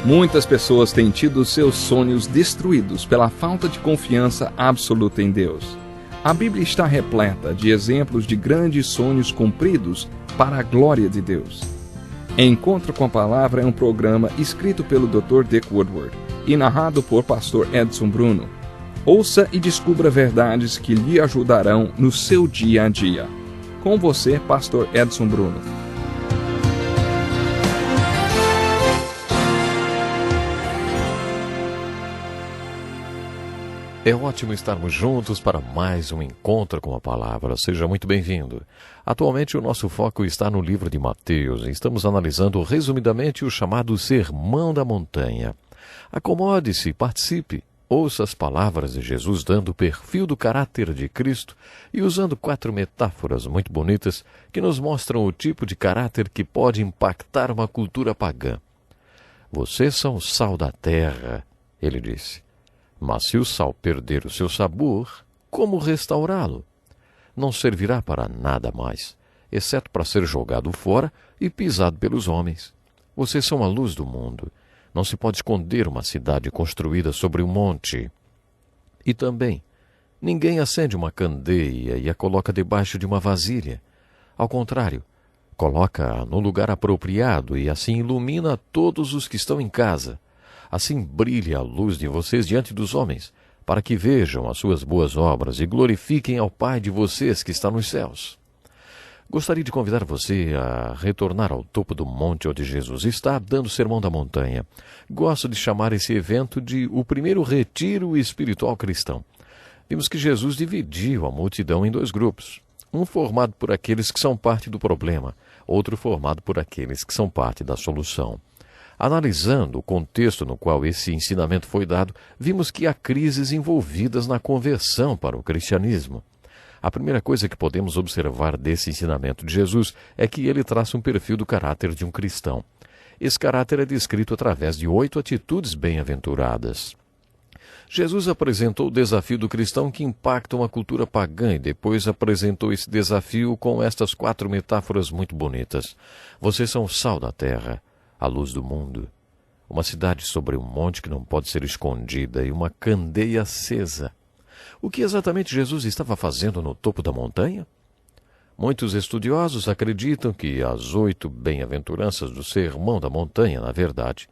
Muitas pessoas têm tido seus sonhos destruídos pela falta de confiança absoluta em Deus. A Bíblia está repleta de exemplos de grandes sonhos cumpridos para a glória de Deus. Encontro com a Palavra é um programa escrito pelo Dr. Dick Woodward e narrado por Pastor Edson Bruno. Ouça e descubra verdades que lhe ajudarão no seu dia a dia. Com você, Pastor Edson Bruno. É ótimo estarmos juntos para mais um encontro com a Palavra. Seja muito bem-vindo. Atualmente o nosso foco está no livro de Mateus e estamos analisando resumidamente o chamado Sermão da Montanha. Acomode-se, participe, ouça as palavras de Jesus dando o perfil do caráter de Cristo e usando 4 metáforas muito bonitas que nos mostram o tipo de caráter que pode impactar uma cultura pagã. Vocês são o sal da terra, ele disse. Mas se o sal perder o seu sabor, como restaurá-lo? Não servirá para nada mais, exceto para ser jogado fora e pisado pelos homens. Vocês são a luz do mundo. Não se pode esconder uma cidade construída sobre um monte. E também, ninguém acende uma candeia e a coloca debaixo de uma vasilha. Ao contrário, coloca-a no lugar apropriado e assim ilumina todos os que estão em casa. Assim brilhe a luz de vocês diante dos homens, para que vejam as suas boas obras e glorifiquem ao Pai de vocês que está nos céus. Gostaria de convidar você a retornar ao topo do monte onde Jesus está dando o Sermão da Montanha. Gosto de chamar esse evento de o primeiro retiro espiritual cristão. Vimos que Jesus dividiu a multidão em 2 grupos. Um formado por aqueles que são parte do problema, outro formado por aqueles que são parte da solução. Analisando o contexto no qual esse ensinamento foi dado, vimos que há crises envolvidas na conversão para o cristianismo. A primeira coisa que podemos observar desse ensinamento de Jesus é que ele traça um perfil do caráter de um cristão. Esse caráter é descrito através de 8 atitudes bem-aventuradas. Jesus apresentou o desafio do cristão que impacta uma cultura pagã e depois apresentou esse desafio com estas 4 metáforas muito bonitas. Vocês são o sal da terra, a luz do mundo, uma cidade sobre um monte que não pode ser escondida e uma candeia acesa. O que exatamente Jesus estava fazendo no topo da montanha? Muitos estudiosos acreditam que as 8 bem-aventuranças do Sermão da Montanha, na verdade,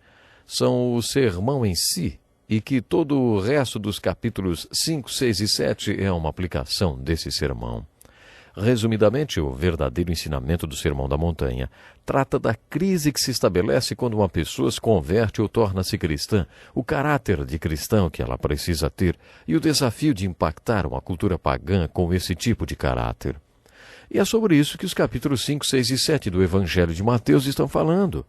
são o sermão em si e que todo o resto dos capítulos 5, 6 e 7 é uma aplicação desse sermão. Resumidamente, o verdadeiro ensinamento do Sermão da Montanha trata da crise que se estabelece quando uma pessoa se converte ou torna-se cristã, o caráter de cristão que ela precisa ter e o desafio de impactar uma cultura pagã com esse tipo de caráter. E é sobre isso que os capítulos 5, 6 e 7 do Evangelho de Mateus estão falando.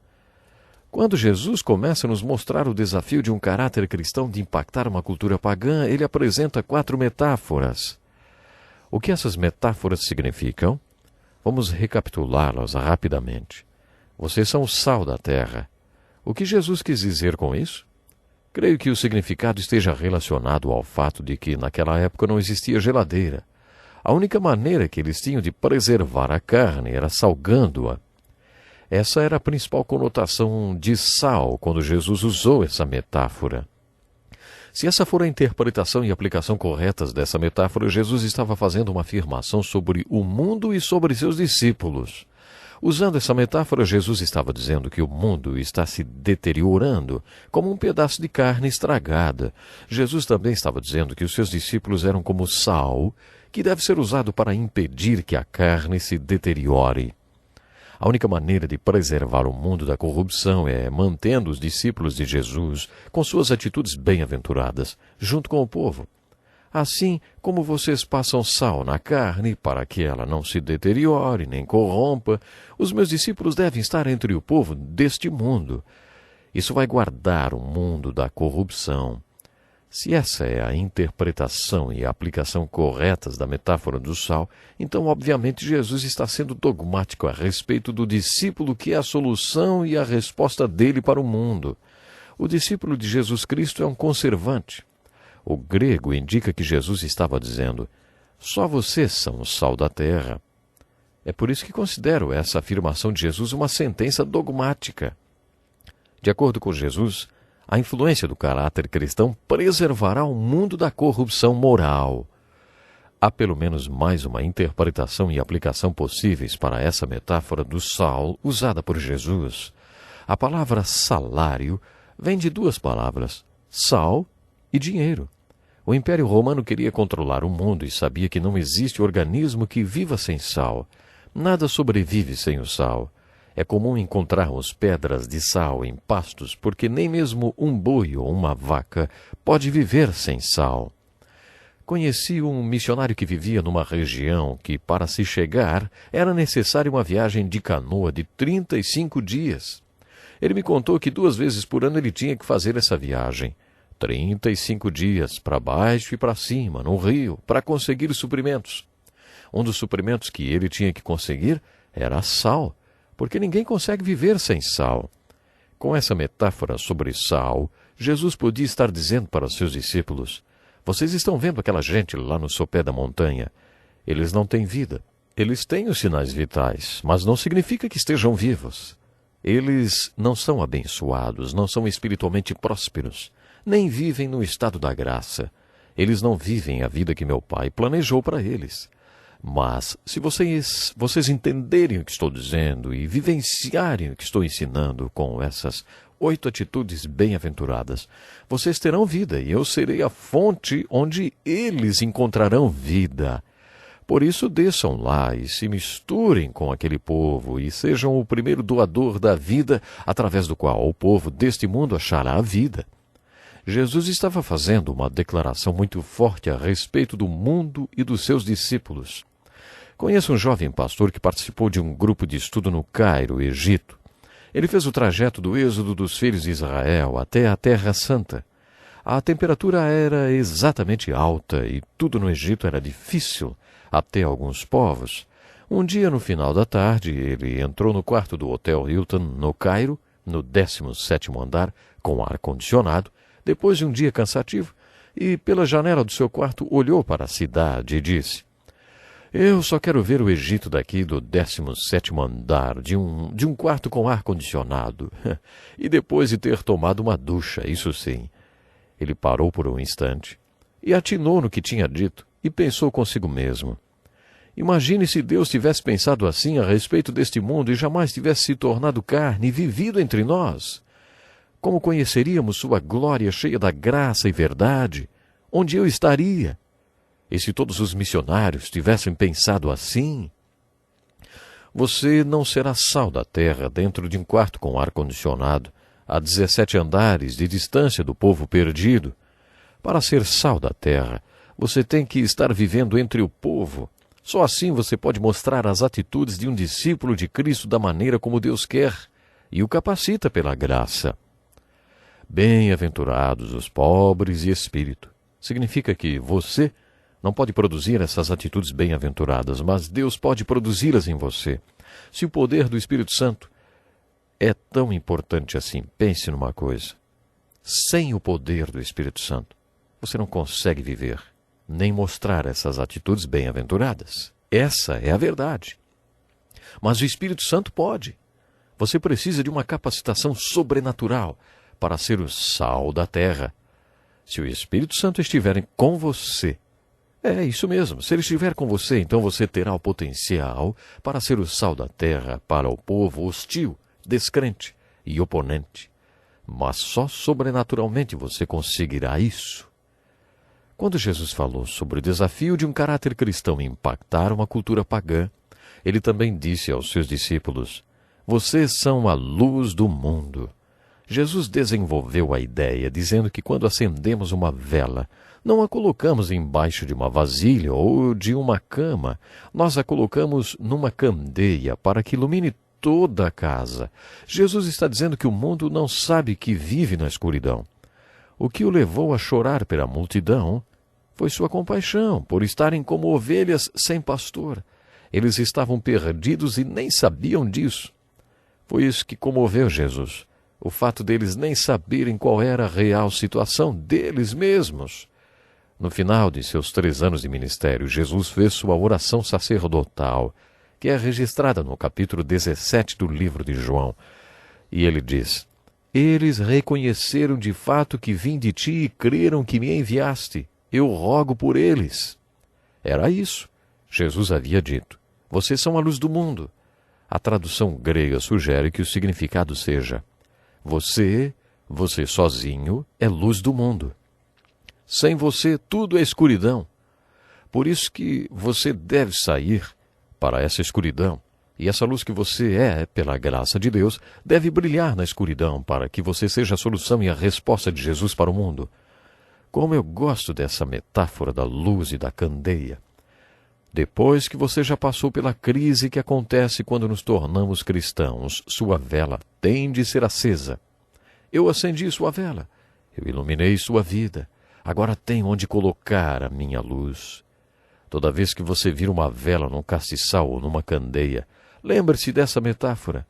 Quando Jesus começa a nos mostrar o desafio de um caráter cristão de impactar uma cultura pagã, ele apresenta 4 metáforas. O que essas metáforas significam? Vamos recapitulá-las rapidamente. Vocês são o sal da terra. O que Jesus quis dizer com isso? Creio que o significado esteja relacionado ao fato de que naquela época não existia geladeira. A única maneira que eles tinham de preservar a carne era salgando-a. Essa era a principal conotação de sal quando Jesus usou essa metáfora. Se essa for a interpretação e aplicação corretas dessa metáfora, Jesus estava fazendo uma afirmação sobre o mundo e sobre seus discípulos. Usando essa metáfora, Jesus estava dizendo que o mundo está se deteriorando como um pedaço de carne estragada. Jesus também estava dizendo que os seus discípulos eram como sal, que deve ser usado para impedir que a carne se deteriore. A única maneira de preservar o mundo da corrupção é mantendo os discípulos de Jesus com suas atitudes bem-aventuradas, junto com o povo. Assim como vocês passam sal na carne para que ela não se deteriore nem corrompa, os meus discípulos devem estar entre o povo deste mundo. Isso vai guardar o mundo da corrupção. Se essa é a interpretação e a aplicação corretas da metáfora do sal, então obviamente Jesus está sendo dogmático a respeito do discípulo que é a solução e a resposta dele para o mundo. O discípulo de Jesus Cristo é um conservante. O grego indica que Jesus estava dizendo: só vocês são o sal da terra. É por isso que considero essa afirmação de Jesus uma sentença dogmática. De acordo com Jesus, A influência do caráter cristão preservará o mundo da corrupção moral. Há pelo menos mais uma interpretação e aplicação possíveis para essa metáfora do sal usada por Jesus. A palavra salário vem de duas palavras, sal e dinheiro. O Império Romano queria controlar o mundo e sabia que não existe organismo que viva sem sal. Nada sobrevive sem o sal. É comum encontrarmos pedras de sal em pastos, porque nem mesmo um boi ou uma vaca pode viver sem sal. Conheci um missionário que vivia numa região que, para se chegar, era necessária uma viagem de canoa de 35 dias. Ele me contou que 2 vezes por ano ele tinha que fazer essa viagem. 35 dias, para baixo e para cima, no rio, para conseguir suprimentos. Um dos suprimentos que ele tinha que conseguir era sal, porque ninguém consegue viver sem sal. Com essa metáfora sobre sal, Jesus podia estar dizendo para os seus discípulos: vocês estão vendo aquela gente lá no sopé da montanha? Eles não têm vida. Eles têm os sinais vitais, mas não significa que estejam vivos. Eles não são abençoados, não são espiritualmente prósperos, nem vivem no estado da graça. Eles não vivem a vida que meu Pai planejou para eles. Mas, se vocês entenderem o que estou dizendo e vivenciarem o que estou ensinando com essas 8 atitudes bem-aventuradas, vocês terão vida e eu serei a fonte onde eles encontrarão vida. Por isso desçam lá e se misturem com aquele povo e sejam o primeiro doador da vida, através do qual o povo deste mundo achará a vida. Jesus estava fazendo uma declaração muito forte a respeito do mundo e dos seus discípulos. Conheço um jovem pastor que participou de um grupo de estudo no Cairo, Egito. Ele fez o trajeto do êxodo dos filhos de Israel até a Terra Santa. A temperatura era exatamente alta e tudo no Egito era difícil, até alguns povos. Um dia, no final da tarde, ele entrou no quarto do Hotel Hilton, no Cairo, no 17º andar, com ar-condicionado, depois de um dia cansativo, e pela janela do seu quarto olhou para a cidade e disse: eu só quero ver o Egito daqui do 17º andar, de um quarto com ar-condicionado, e depois de ter tomado uma ducha, isso sim. Ele parou por um instante e atinou no que tinha dito e pensou consigo mesmo: imagine se Deus tivesse pensado assim a respeito deste mundo e jamais tivesse se tornado carne e vivido entre nós. Como conheceríamos sua glória cheia da graça e verdade? Onde eu estaria? E se todos os missionários tivessem pensado assim? Você não será sal da terra dentro de um quarto com ar-condicionado, a 17 andares de distância do povo perdido. Para ser sal da terra, você tem que estar vivendo entre o povo. Só assim você pode mostrar as atitudes de um discípulo de Cristo da maneira como Deus quer e o capacita pela graça. Bem-aventurados os pobres de espírito. Significa que você não pode produzir essas atitudes bem-aventuradas, mas Deus pode produzi-las em você. Se o poder do Espírito Santo é tão importante assim, pense numa coisa: sem o poder do Espírito Santo, você não consegue viver, nem mostrar essas atitudes bem-aventuradas. Essa é a verdade. Mas o Espírito Santo pode. Você precisa de uma capacitação sobrenatural para ser o sal da terra. Se o Espírito Santo estiver com você, é isso mesmo, se ele estiver com você, então você terá o potencial para ser o sal da terra para o povo hostil, descrente e oponente. Mas só sobrenaturalmente você conseguirá isso. Quando Jesus falou sobre o desafio de um caráter cristão impactar uma cultura pagã, ele também disse aos seus discípulos: vocês são a luz do mundo. Jesus desenvolveu a ideia dizendo que quando acendemos uma vela, não a colocamos embaixo de uma vasilha ou de uma cama, nós a colocamos numa candeia para que ilumine toda a casa. Jesus está dizendo que o mundo não sabe que vive na escuridão. O que o levou a chorar pela multidão foi sua compaixão por estarem como ovelhas sem pastor. Eles estavam perdidos e nem sabiam disso. Foi isso que comoveu Jesus. O fato deles nem saberem qual era a real situação deles mesmos. No final de seus 3 anos de ministério, Jesus fez sua oração sacerdotal, que é registrada no capítulo 17 do livro de João. E ele diz: Eles reconheceram de fato que vim de ti e creram que me enviaste. Eu rogo por eles. Era isso. Jesus havia dito: vocês são a luz do mundo. A tradução grega sugere que o significado seja: você sozinho é luz do mundo. Sem você tudo é escuridão. Por isso que você deve sair para essa escuridão. E essa luz que você é, pela graça de Deus, deve brilhar na escuridão para que você seja a solução e a resposta de Jesus para o mundo. Como eu gosto dessa metáfora da luz e da candeia. Depois que você já passou pela crise que acontece quando nos tornamos cristãos, sua vela tem de ser acesa. Eu acendi sua vela. Eu iluminei sua vida. Agora tem onde colocar a minha luz. Toda vez que você vir uma vela num castiçal ou numa candeia, lembre-se dessa metáfora.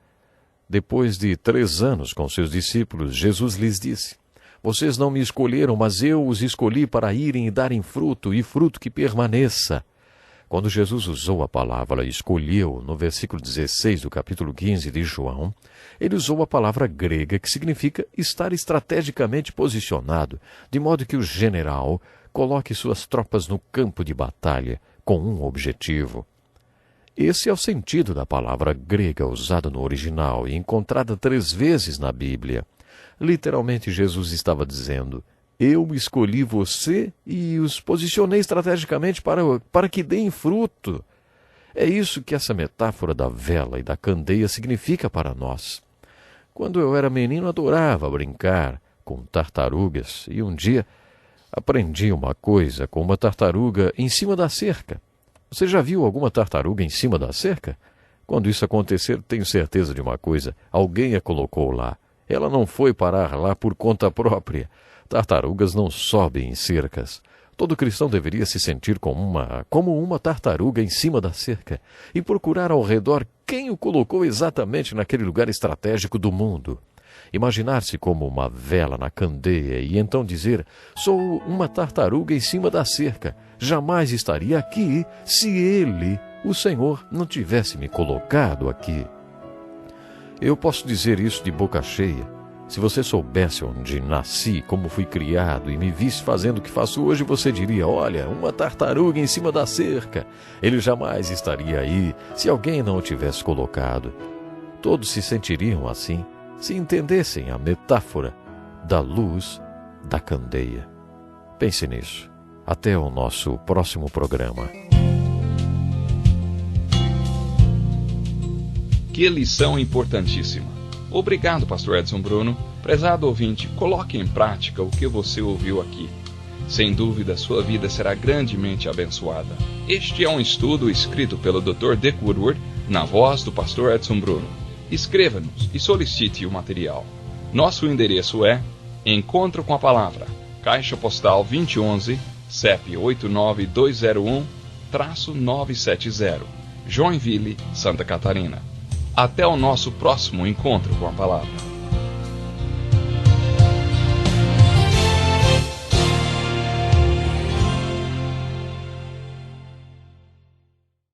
Depois de 3 anos com seus discípulos, Jesus lhes disse: vocês não me escolheram, mas eu os escolhi para irem e darem fruto, e fruto que permaneça. Quando Jesus usou a palavra escolheu, no versículo 16 do capítulo 15 de João, ele usou a palavra grega que significa estar estrategicamente posicionado, de modo que o general coloque suas tropas no campo de batalha com um objetivo. Esse é o sentido da palavra grega usada no original e encontrada 3 vezes na Bíblia. Literalmente, Jesus estava dizendo: eu escolhi você e os posicionei estrategicamente para que deem fruto. É isso que essa metáfora da vela e da candeia significa para nós. Quando eu era menino, adorava brincar com tartarugas e um dia aprendi uma coisa com uma tartaruga em cima da cerca. Você já viu alguma tartaruga em cima da cerca? Quando isso acontecer, tenho certeza de uma coisa: alguém a colocou lá. Ela não foi parar lá por conta própria. Tartarugas não sobem em cercas. Todo cristão deveria se sentir como uma tartaruga em cima da cerca e procurar ao redor quem o colocou exatamente naquele lugar estratégico do mundo. Imaginar-se como uma vela na candeia e então dizer: sou uma tartaruga em cima da cerca. Jamais estaria aqui se Ele, o Senhor, não tivesse me colocado aqui. Eu posso dizer isso de boca cheia. Se você soubesse onde nasci, como fui criado e me visse fazendo o que faço hoje, você diria: olha, uma tartaruga em cima da cerca. Ele jamais estaria aí se alguém não o tivesse colocado. Todos se sentiriam assim se entendessem a metáfora da luz da candeia. Pense nisso. Até o nosso próximo programa. Que lição importantíssima. Obrigado, pastor Edson Bruno. Prezado ouvinte, coloque em prática o que você ouviu aqui. Sem dúvida, sua vida será grandemente abençoada. Este é um estudo escrito pelo Dr. Dick Woodward, na voz do pastor Edson Bruno. Escreva-nos e solicite o material. Nosso endereço é Encontro com a Palavra, Caixa Postal 2011, CEP 89201-970, Joinville, Santa Catarina. Até o nosso próximo encontro com a Palavra.